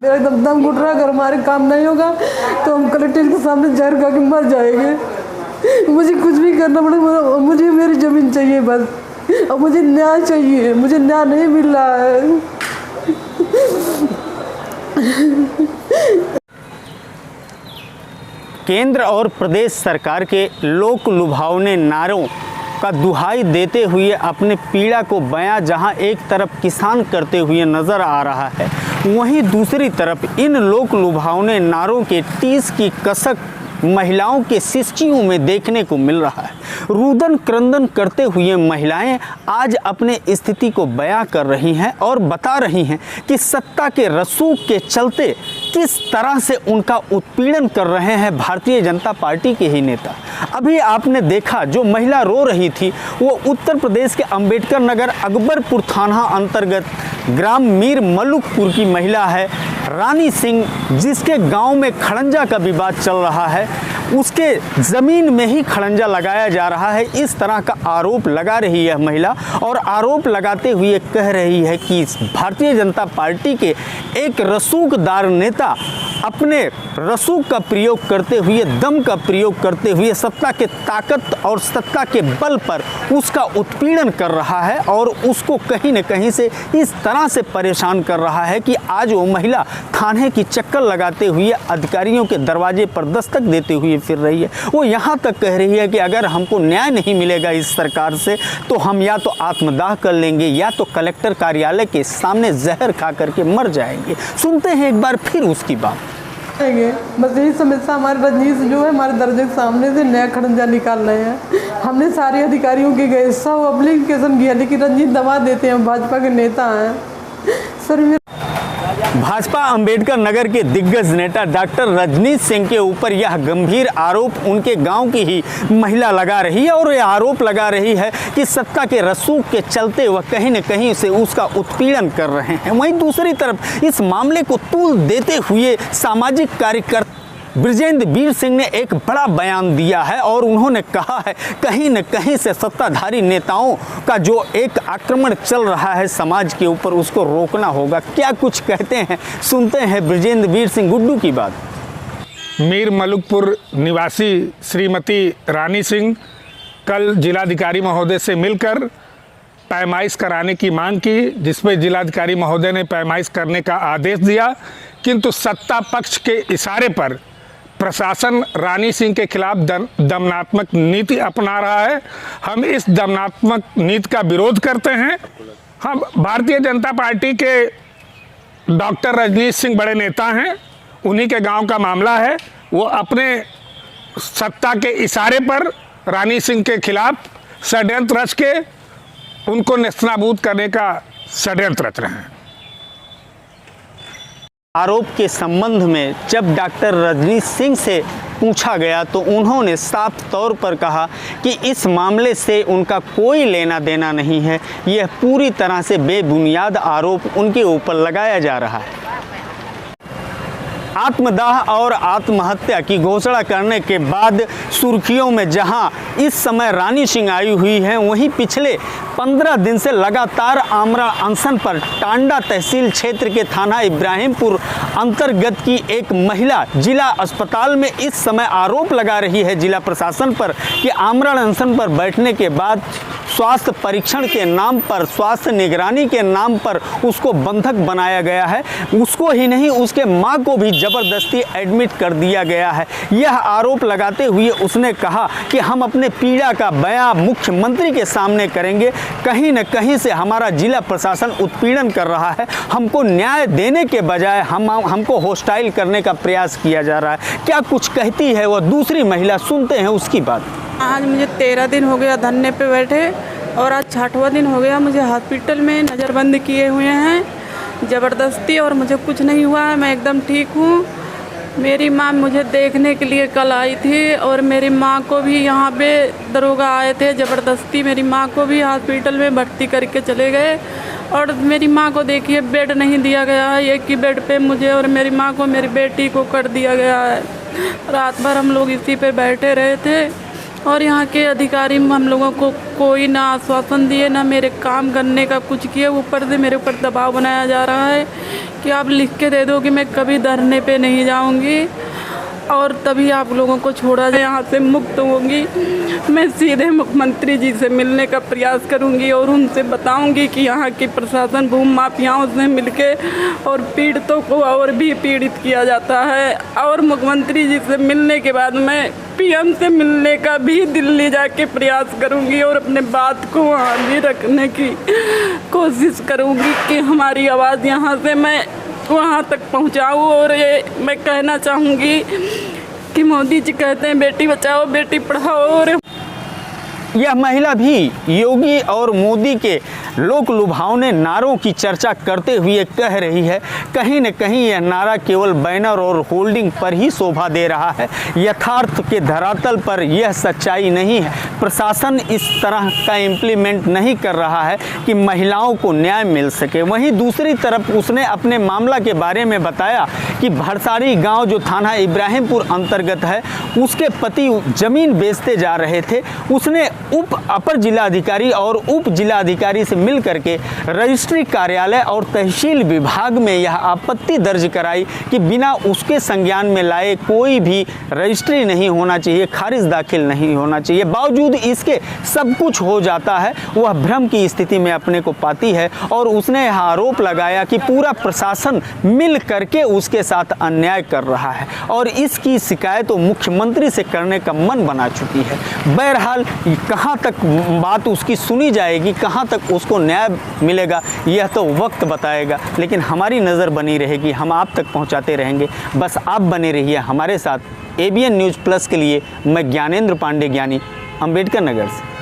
मेरा एकदम दम घुट रहा, अगर हमारे काम नहीं होगा तो हम कलेक्टर के सामने जहर खा के मर जाएंगे। मुझे कुछ भी करना पड़ेगा, मुझे मेरी ज़मीन चाहिए बस, और मुझे न्याय चाहिए, मुझे न्याय नहीं मिल रहा है। केंद्र और प्रदेश सरकार के लोक लुभावने नारों का दुहाई देते हुए अपने पीड़ा को बयां जहां एक तरफ किसान करते हुए नज़र आ रहा है, वहीं दूसरी तरफ इन लोक लुभावने नारों के टीस की कसक महिलाओं के सिस्कियों में देखने को मिल रहा है। रुदन क्रंदन करते हुए महिलाएं आज अपने स्थिति को बयां कर रही हैं और बता रही हैं कि सत्ता के रसूख के चलते किस तरह से उनका उत्पीड़न कर रहे हैं भारतीय जनता पार्टी के ही नेता। अभी आपने देखा जो महिला रो रही थी वो उत्तर प्रदेश के अंबेडकर नगर अकबरपुर थाना अंतर्गत ग्राम मीर मलुकपुर की महिला है रानी सिंह, जिसके गांव में खड़ंजा का विवाद चल रहा है। उसके ज़मीन में ही खड़ंजा लगाया जा रहा है, इस तरह का आरोप लगा रही है महिला, और आरोप लगाते हुए कह रही है कि भारतीय जनता पार्टी के एक रसूखदार नेता अपने रसूख का प्रयोग करते हुए, दम का प्रयोग करते हुए सत्ता के ताकत और सत्ता के बल पर उसका उत्पीड़न कर रहा है और उसको कहीं न कहीं से इस तरह से परेशान कर रहा है कि आज वो महिला थाने की चक्कर लगाते हुए अधिकारियों के दरवाजे पर दस्तक देते हुए फिर रही है। वो यहाँ तक कह रही है कि अगर हमको न्याय नहीं मिलेगा इस सरकार से तो हम या तो आत्मदाह कर लेंगे या तो कलेक्टर कार्यालय के सामने जहर खा करके मर जाएंगे। सुनते हैं एक बार फिर उसकी बात। बस यही समस्या हमारे रजनीश जो है हमारे दर्जे के सामने से नया खड़ंजा निकाल रहे हैं। हमने सारे अधिकारियों के गए, सब एप्लीकेशन किया, लेकिन रजनीश दबा देते हैं, भाजपा के नेता हैं सर। भाजपा अंबेडकर नगर के दिग्गज नेता डॉक्टर रजनीश सिंह के ऊपर यह गंभीर आरोप उनके गांव की ही महिला लगा रही है और यह आरोप लगा रही है कि सत्ता के रसूख के चलते वह कहीं न कहीं से उसका उत्पीड़न कर रहे हैं। वहीं दूसरी तरफ इस मामले को तूल देते हुए सामाजिक कार्यकर्ता बृजेंद्र वीर सिंह ने एक बड़ा बयान दिया है और उन्होंने कहा है कहीं न कहीं से सत्ताधारी नेताओं का जो एक आक्रमण चल रहा है समाज के ऊपर, उसको रोकना होगा। क्या कुछ कहते हैं, सुनते हैं बृजेंद्र वीर सिंह गुड्डू की बात। मीर मलुकपुर निवासी श्रीमती रानी सिंह कल जिलाधिकारी महोदय से मिलकर पैमाइश कराने की मांग की, जिसमें जिलाधिकारी महोदय ने पैमाइश करने का आदेश दिया, किंतु सत्ता पक्ष के इशारे पर प्रशासन रानी सिंह के खिलाफ दमनात्मक नीति अपना रहा है। हम इस दमनात्मक नीति का विरोध करते हैं। हम भारतीय जनता पार्टी के डॉक्टर रजनीश सिंह बड़े नेता हैं, उन्हीं के गांव का मामला है। वो अपने सत्ता के इशारे पर रानी सिंह के खिलाफ षड्यंत्र रच के उनको नेस्तनाबूद करने का षड्यंत्र रच रहे हैं। आरोप के संबंध में जब डॉक्टर रजनीश सिंह से पूछा गया तो उन्होंने साफ तौर पर कहा कि इस मामले से उनका कोई लेना देना नहीं है, यह पूरी तरह से बेबुनियाद आरोप उनके ऊपर लगाया जा रहा है। आत्मदाह और आत्महत्या की घोषणा करने के बाद सुर्खियों में जहां इस समय रानी सिंह आई हुई हैं, वहीं पिछले 15 दिन से लगातार आमरण अनशन पर टांडा तहसील क्षेत्र के थाना इब्राहिमपुर अंतर्गत की एक महिला जिला अस्पताल में इस समय आरोप लगा रही है जिला प्रशासन पर कि आमरण अनशन पर बैठने के बाद स्वास्थ्य परीक्षण के नाम पर, स्वास्थ्य निगरानी के नाम पर उसको बंधक बनाया गया है। उसको ही नहीं, उसके मां को भी ज़बरदस्ती एडमिट कर दिया गया है। यह आरोप लगाते हुए उसने कहा कि हम अपने पीड़ा का बयां मुख्यमंत्री के सामने करेंगे। कहीं न कहीं से हमारा जिला प्रशासन उत्पीड़न कर रहा है, हमको न्याय देने के बजाय हमको होस्टाइल करने का प्रयास किया जा रहा है। क्या कुछ कहती है वह दूसरी महिला, सुनते हैं उसकी बात। आज मुझे 13 दिन हो गया धरने पे बैठे और आज 6वां दिन हो गया मुझे हॉस्पिटल में नज़रबंद किए हुए हैं ज़बरदस्ती, और मुझे कुछ नहीं हुआ है, मैं एकदम ठीक हूँ। मेरी माँ मुझे देखने के लिए कल आई थी और मेरी माँ को भी यहाँ पे दरोगा आए थे, ज़बरदस्ती मेरी माँ को भी हॉस्पिटल में भर्ती करके चले गए। और मेरी माँ को देखिए बेड नहीं दिया गया है, एक ही बेड पे मुझे और मेरी माँ को, मेरी बेटी को कर दिया गया है। रात भर हम लोग इसी पे बैठे रहे थे और यहाँ के अधिकारी हम लोगों को कोई ना आश्वासन दिए, ना मेरे काम करने का कुछ किए। ऊपर से मेरे ऊपर दबाव बनाया जा रहा है कि आप लिख के दे दो कि मैं कभी धरने पे नहीं जाऊँगी और तभी आप लोगों को छोड़ा जाए, यहाँ से मुक्त होंगी। मैं सीधे मुख्यमंत्री जी से मिलने का प्रयास करूँगी और उनसे बताऊँगी कि यहाँ की प्रशासन भूमि माफियाओं से मिलके और पीड़ितों को और भी पीड़ित किया जाता है। और मुख्यमंत्री जी से मिलने के बाद मैं पीएम से मिलने का भी दिल्ली जाके प्रयास करूँगी और अपने बात को वहाँ भी रखने की कोशिश करूँगी कि हमारी आवाज़ यहाँ से मैं वहाँ तक पहुँचाऊँ। और ये मैं कहना चाहूँगी कि मोदी जी कहते हैं बेटी बचाओ बेटी पढ़ाओ, और यह महिला भी योगी और मोदी के लोक लुभावने नारों की चर्चा करते हुए कह रही है, कहीं न कहीं यह नारा केवल बैनर और होल्डिंग पर ही शोभा दे रहा है, यथार्थ के धरातल पर यह सच्चाई नहीं है। प्रशासन इस तरह का इम्प्लीमेंट नहीं कर रहा है कि महिलाओं को न्याय मिल सके। वहीं दूसरी तरफ उसने अपने मामला के बारे में बताया कि भरसारी गांव जो थाना इब्राहिमपुर अंतर्गत है, उसके पति जमीन बेचते जा रहे थे। उसने अपर जिलाधिकारी और उप जिलाधिकारी से मिल करके रजिस्ट्री कार्यालय और तहसील विभाग में यह आपत्ति दर्ज कराई कि बिना उसके संज्ञान में लाए कोई भी रजिस्ट्री नहीं होना चाहिए, खारिज दाखिल नहीं होना चाहिए। बावजूद इसके सब कुछ हो जाता है, वह भ्रम की स्थिति में अपने को पाती है और उसने यह आरोप लगाया कि पूरा प्रशासन मिल करके उसके साथ अन्याय कर रहा है और इसकी शिकायत मुख्यमंत्री से करने का मन बना चुकी है। बहरहाल कहाँ तक बात उसकी सुनी जाएगी, कहाँ तक उसको न्याय मिलेगा, यह तो वक्त बताएगा, लेकिन हमारी नज़र बनी रहेगी, हम आप तक पहुँचाते रहेंगे। बस आप बने रहिए हमारे साथ। ABN न्यूज़ प्लस के लिए मैं ज्ञानेंद्र पांडे ज्ञानी, अम्बेडकर नगर से।